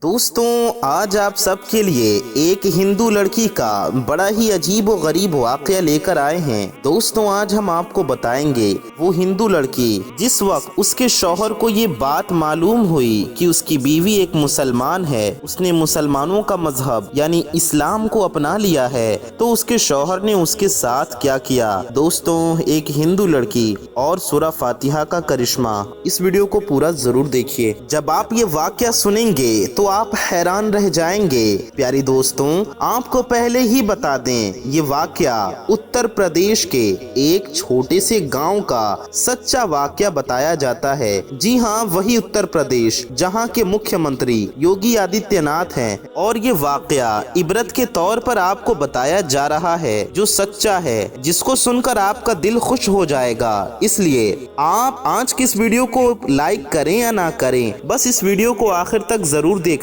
दोस्तों, आज आप सबके लिए एक हिंदू लड़की का बड़ा ही अजीब और गरीब वाकया लेकर आए हैं। दोस्तों, आज हम आपको बताएंगे वो हिंदू लड़की जिस वक्त उसके शौहर को ये बात मालूम हुई कि उसकी बीवी एक मुसलमान है, उसने मुसलमानों का मजहब यानी इस्लाम को अपना लिया है, तो उसके शौहर ने उसके साथ क्या किया। दोस्तों, एक हिंदू लड़की और सूरह फातिहा का करिश्मा, इस वीडियो को पूरा जरूर देखिए। जब आप ये वाकया सुनेंगे तो आप हैरान रह जाएंगे। प्यारी दोस्तों, आपको पहले ही बता दें, ये वाकया उत्तर प्रदेश के एक छोटे से गांव का सच्चा वाकया बताया जाता है। जी हाँ, वही उत्तर प्रदेश जहां के मुख्यमंत्री योगी आदित्यनाथ हैं। और ये वाकया इबरत के तौर पर आपको बताया जा रहा है, जो सच्चा है, जिसको सुनकर आपका दिल खुश हो जाएगा। इसलिए आप आज की इस वीडियो को लाइक करें या ना करें, बस इस वीडियो को आखिर तक जरूर देखना।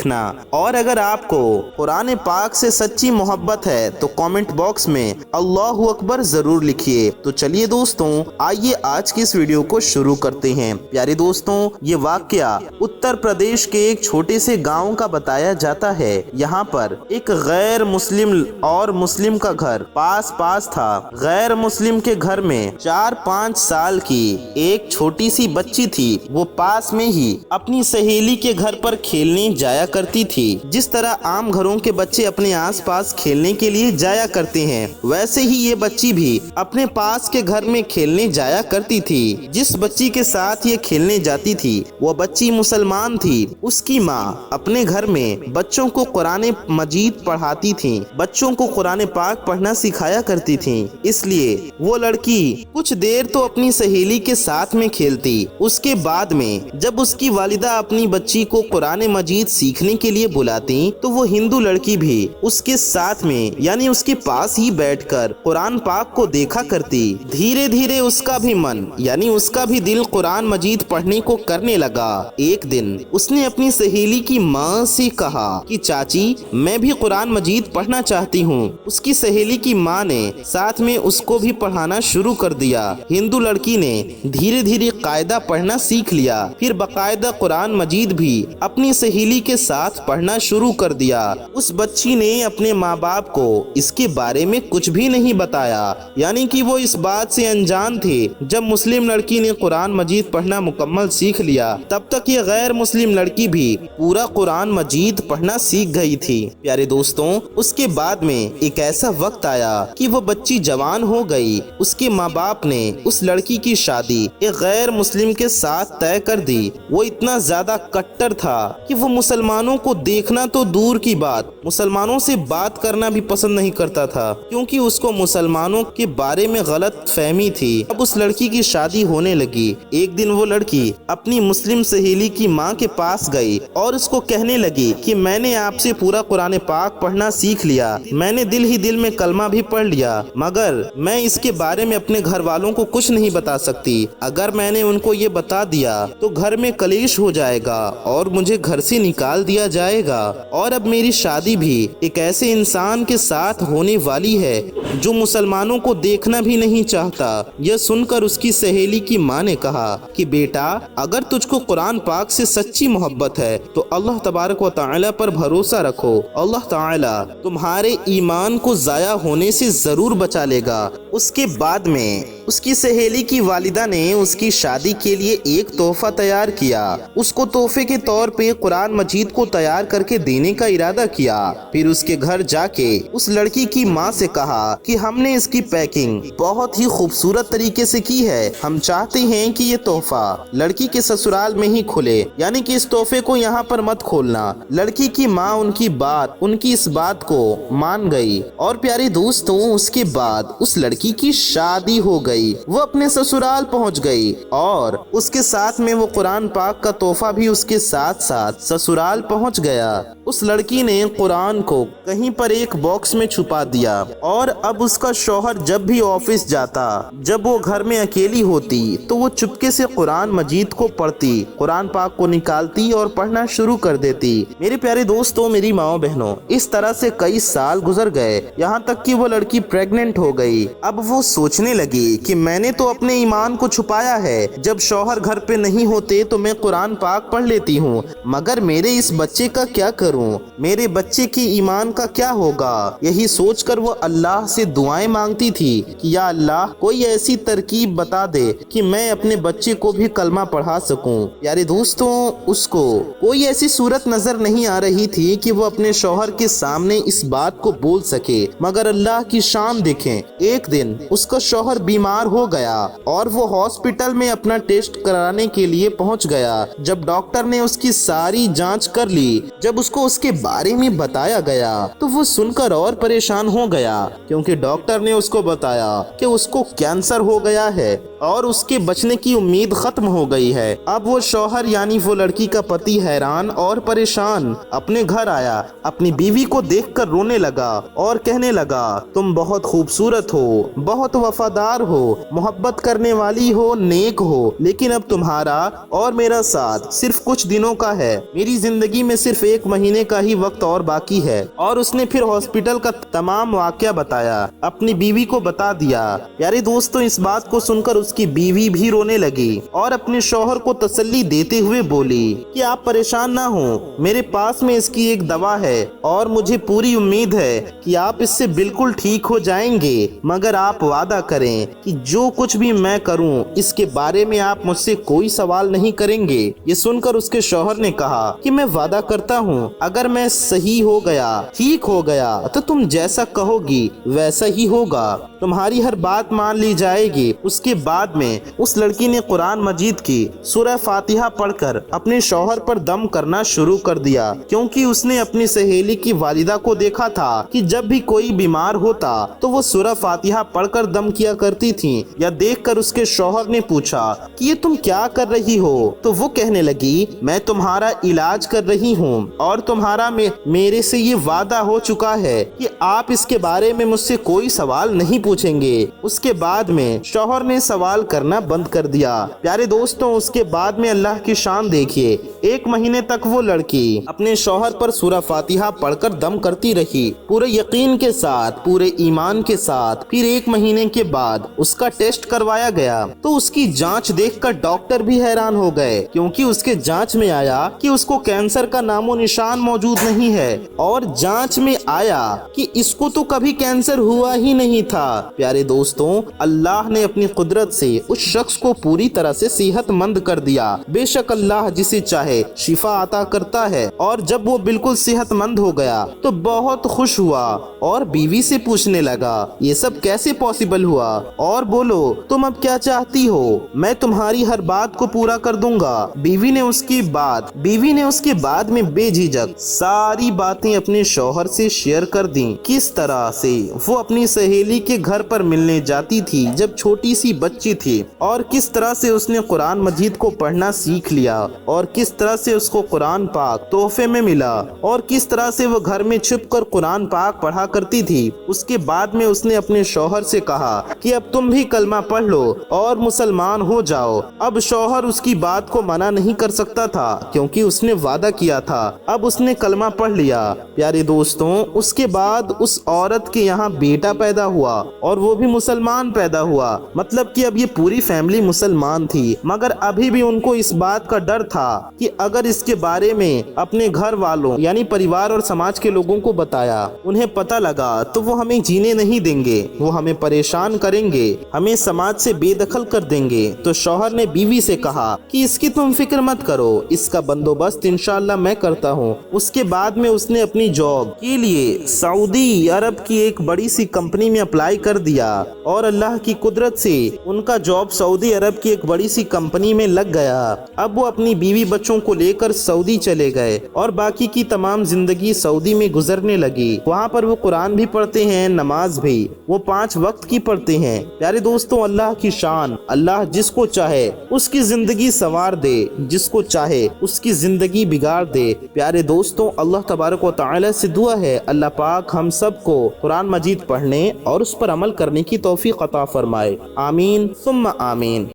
और अगर आपको कुरान पाक से सच्ची मोहब्बत है तो कमेंट बॉक्स में अल्लाहु अकबर जरूर लिखिए। तो चलिए दोस्तों, आइए आज की इस वीडियो को शुरू करते हैं। प्यारे दोस्तों, ये वाकया उत्तर प्रदेश के एक छोटे से गांव का बताया जाता है। यहाँ पर एक गैर मुस्लिम और मुस्लिम का घर पास पास था। गैर मुस्लिम के घर में 4-5 साल की एक छोटी सी बच्ची थी। वो पास में ही अपनी सहेली के घर पर खेलने जाया करती थी। जिस तरह आम घरों के बच्चे अपने आसपास खेलने के लिए जाया करते हैं, वैसे ही ये बच्ची भी अपने पास के घर में खेलने जाया करती थी। जिस बच्ची के साथ ये खेलने जाती थी वो बच्ची मुसलमान थी। उसकी माँ अपने घर में बच्चों को कुरान मजीद पढ़ाती थी, बच्चों को कुरान पाक पढ़ना सिखाया करती थी। इसलिए वो लड़की कुछ देर तो अपनी सहेली के साथ में खेलती। उसके बाद में जब उसकी वालिदा अपनी बच्ची को कुरान मजीद सीखने के लिए बुलाती तो वो हिंदू लड़की भी उसके साथ में यानी उसके पास ही बैठकर कुरान पाक को देखा करती। धीरे धीरे उसका भी मन यानी उसका भी दिल कुरान मजीद पढ़ने को करने लगा। एक दिन उसने अपनी सहेली की माँ से कहा कि चाची, मैं भी कुरान मजीद पढ़ना चाहती हूँ। उसकी सहेली की माँ ने साथ में उसको भी पढ़ाना शुरू कर दिया। हिंदू लड़की ने धीरे धीरे कायदा पढ़ना सीख लिया, फिर बाकायदा कुरान मजीद भी अपनी सहेली के साथ पढ़ना शुरू कर दिया। उस बच्ची ने अपने माँ बाप को इसके बारे में कुछ भी नहीं बताया, यानी कि वो इस बात से अनजान थे। जब मुस्लिम लड़की ने कुरान मजीद पढ़ना मुकम्मल सीख लिया, तब तक ये गैर मुस्लिम लड़की भी पूरा कुरान मजीद पढ़ना सीख गई थी। प्यारे दोस्तों, उसके बाद में एक ऐसा वक्त आया कि वो बच्ची जवान हो गई। उसके माँ बाप ने उस लड़की की शादी एक गैर मुस्लिम के साथ तय कर दी। वो इतना ज्यादा कट्टर था कि वो मुसलमानों को देखना तो दूर की बात, मुसलमानों से बात करना भी पसंद नहीं करता था, क्योंकि उसको मुसलमानों के बारे में गलत फहमी थी। अब उस लड़की की शादी होने लगी। एक दिन वो लड़की अपनी मुस्लिम सहेली की माँ के पास गई और उसको कहने लगी कि मैंने आपसे पूरा कुरान पाक पढ़ना सीख लिया, मैंने दिल ही दिल में कलमा भी पढ़ लिया, मगर मैं इसके बारे में अपने घर वालों को कुछ नहीं बता सकती। अगर मैंने उनको ये बता दिया तो घर में कलेश हो जाएगा और मुझे घर से निकाल दिया जाएगा। और अब मेरी शादी भी एक ऐसे इंसान के साथ होने वाली है जो मुसलमानों को देखना भी नहीं चाहता। यह सुनकर उसकी सहेली की माँ ने कहा कि बेटा, अगर तुझको कुरान पाक से सच्ची मोहब्बत है तो अल्लाह तबारक व तआला पर भरोसा रखो। अल्लाह ताला तुम्हारे ईमान को जाया होने से जरूर बचा लेगा। उसके बाद में उसकी सहेली की वालिदा ने उसकी शादी के लिए एक तोहफा तैयार किया। उसको तोहफे के तौर पे कुरान मजीद को तैयार करके देने का इरादा किया। फिर उसके घर जाके उस लड़की की माँ से कहा कि हमने इसकी पैकिंग बहुत ही खूबसूरत तरीके से की है, हम चाहते हैं कि ये तोहफा लड़की के ससुराल में ही खुले, यानी कि इस तोहफे को यहाँ पर मत खोलना। लड़की की माँ उनकी इस बात को मान गई। और प्यारे दोस्तों, उसके बाद उस लड़की की शादी हो गई। वो अपने ससुराल पहुंच गई और उसके साथ में वो कुरान पाक का तोहफा भी उसके साथ साथ ससुराल पहुंच गया। उस लड़की ने कुरान को कहीं पर एक बॉक्स में छुपा दिया और अब उसका शौहर जब भी ऑफिस जाता, जब वो घर में अकेली होती तो वो चुपके से कुरान मजीद को पढ़ती, कुरान पाक को निकालती और पढ़ना शुरू कर देती। मेरे प्यारे दोस्तों, मेरी माओ बहनों, इस तरह से कई साल गुजर गए, यहाँ तक कि वो लड़की प्रेग्नेंट हो गई। اب وہ سوچنے لگی کہ میں نے تو اپنے ایمان کو چھپایا ہے، جب شوہر گھر پہ نہیں ہوتے تو میں قرآن پاک پڑھ لیتی ہوں، مگر میرے اس بچے کا کیا کروں، میرے بچے کی ایمان کا کیا ہوگا۔ یہی سوچ کر وہ اللہ سے دعائیں مانگتی تھی کہ یا اللہ کوئی ایسی ترکیب بتا دے کہ میں اپنے بچے کو بھی کلمہ پڑھا سکوں۔ پیارے دوستوں، اس کو کوئی ایسی صورت نظر نہیں آ رہی تھی کہ وہ اپنے شوہر کے سامنے اس بات کو بول سکے، مگر اللہ کی شان دیکھیں، ایک دن اس کا شوہر بیمار ہو گیا اور وہ ہاسپٹل میں اپنا ٹیسٹ کرانے کے لیے پہنچ گیا۔ جب ڈاکٹر نے اس کی ساری جانچ کر لی، جب اس کو اس کے بارے میں بتایا گیا تو وہ سن کر اور پریشان ہو گیا، کیونکہ ڈاکٹر نے اس کو بتایا کہ اس کو کینسر ہو گیا ہے اور اس کے بچنے کی امید ختم ہو گئی ہے۔ اب وہ شوہر یعنی وہ لڑکی کا پتی حیران اور پریشان اپنے گھر آیا، اپنی بیوی کو دیکھ کر رونے لگا اور کہنے لگا تم بہت خوبصورت ہو، بہت وفادار ہو، محبت کرنے والی ہو، نیک ہو، لیکن اب تمہارا اور میرا ساتھ صرف کچھ دنوں کا ہے، میری زندگی میں صرف 1 مہینے کا ہی وقت اور باقی ہے۔ اور اس نے پھر ہاسپٹل کا تمام واقعہ بتایا، اپنی بیوی کو بتا دیا۔ پیارے دوستوں، اس بات کو سن کر اس کی بیوی بھی رونے لگی اور اپنے شوہر کو تسلی دیتے ہوئے بولی کہ آپ پریشان نہ ہوں، میرے پاس میں اس کی ایک دوا ہے اور مجھے پوری امید ہے کہ آپ اس سے بالکل ٹھیک ہو جائیں گے، مگر آپ وعدہ کریں کہ جو کچھ بھی میں کروں اس کے بارے میں آپ مجھ سے کوئی سوال نہیں کریں گے۔ یہ سن کر اس کے شوہر نے کہا کہ میں وعدہ کرتا ہوں اگر میں صحیح ہو گیا، ٹھیک ہو گیا تو تم جیسا کہو گی ویسا ہی ہوگا، تمہاری ہر بات مان لی جائے گی۔ اس کے بعد میں اس لڑکی نے قرآن مجید کی سورہ فاتحہ پڑھ کر اپنے شوہر پر دم کرنا شروع کر دیا، کیونکہ اس نے اپنی سہیلی کی والدہ کو دیکھا تھا کہ جب بھی کوئی بیمار ہوتا تو وہ سورہ فاتحہ پڑھ کر دم کیا کرتی تھی۔ یا دیکھ کر اس کے شوہر نے پوچھا کہ یہ تم کیا کر رہی ہو، تو وہ کہنے لگی میں تمہارا علاج کر رہی ہوں اور تمہارا میرے سے یہ وعدہ ہو چکا ہے کہ آپ اس کے بارے میں مجھ سے کوئی سوال نہیں پوچھیں گے۔ اس کے بعد میں شوہر نے سوال کرنا بند کر دیا۔ پیارے دوستوں، اس کے بعد میں اللہ کی شان دیکھیے، 1 مہینے تک وہ لڑکی اپنے شوہر پر سورہ فاتحہ پڑھ کر دم کرتی رہی، پورے یقین کے ساتھ، پورے ایمان کے ساتھ۔ پھر 1 مہینے کے بعد اس کا ٹیسٹ کروایا گیا تو اس کی جانچ دیکھ کر ڈاکٹر بھی حیران ہو گئے، کیونکہ اس کے جانچ میں آیا کہ اس کو کینسر کا نام و نشان موجود نہیں ہے، اور جانچ میں آیا کہ اس کو تو کبھی کینسر ہوا ہی نہیں تھا۔ پیارے دوستوں، اللہ نے اپنی قدرت سے اس شخص کو پوری طرح سے صحت مند کر دیا۔ بے شک اللہ جسے چاہے شفا عطا کرتا ہے، اور جب وہ بالکل صحت مند ہو گیا تو بہت خوش ہوا اور بیوی سے پوچھنے لگا یہ سب کیسے پاسبل ہوا، اور بولو تم اب کیا چاہتی ہو، میں تمہاری ہر بات کو پورا کر دوں گا۔ بیوی نے اس کے بعد میں بے جھجک ساری باتیں اپنے شوہر سے شیئر کر دیں، کس طرح سے وہ اپنی سہیلی کے گھر پر ملنے جاتی تھی جب چھوٹی سی بچی تھی، اور کس طرح سے اس نے قرآن مجید کو پڑھنا سیکھ لیا، اور کس طرح سے اس کو قرآن پاک تحفے میں ملا، اور کس طرح سے وہ گھر میں چھپ کر قرآن پاک پڑھا کرتی تھی۔ اس کے بعد میں اس نے اپنے شوہر سے کہا کہ اب تم بھی کلمہ پڑھ لو اور مسلمان ہو جاؤ۔ اب شوہر اس کی بات کو منع نہیں کر سکتا تھا، کیونکہ اس نے وعدہ کیا تھا۔ اب اس نے کلمہ پڑھ لیا۔ پیارے دوستوں، اس کے بعد اس عورت کے یہاں بیٹا پیدا ہوا اور وہ بھی مسلمان پیدا ہوا، مطلب کہ اب یہ پوری فیملی مسلمان تھی، مگر ابھی بھی ان کو اس بات کا ڈر تھا کہ اگر اس کے بارے میں اپنے گھر والوں یعنی پریوار اور سماج کے لوگوں کو بتایا، انہیں پتہ لگا تو وہ ہمیں جینے نہیں دیں گے، وہ ہمیں پریشان کریں گے، ہمیں سماج سے بے دخل کر دیں گے۔ تو شوہر نے بیوی سے کہا کہ اس کی تم فکر مت کرو، اس کا بندوبست انشاءاللہ میں کرتا ہوں۔ اس کے بعد میں اس نے اپنی جاب کے لیے سعودی عرب کی ایک بڑی سی کمپنی میں اپلائی کر دیا، اور اللہ کی قدرت سے ان کا جاب سعودی عرب کی ایک بڑی سی کمپنی میں لگ گیا۔ اب وہ اپنی بیوی بچوں کو لے کر سعودی چلے گئے اور باقی کی تمام زندگی سعودی میں گزرنے لگی۔ وہاں پر وہ قرآن بھی پڑھتے ہیں، نماز بھی وہ 5 وقت کی پڑھتے ہیں۔ پیارے دوستوں، اللہ کی شان، اللہ جس کو چاہے اس کی زندگی سنوار دے، جس کو چاہے اس کی زندگی بگاڑ دے۔ پیارے دوستوں، اللہ تبارک و تعالی سے دعا ہے اللہ پاک ہم سب کو قرآن مجید پڑھنے اور اس پر عمل کرنے کی توفیق عطا فرمائے۔ آمین ثم آمین۔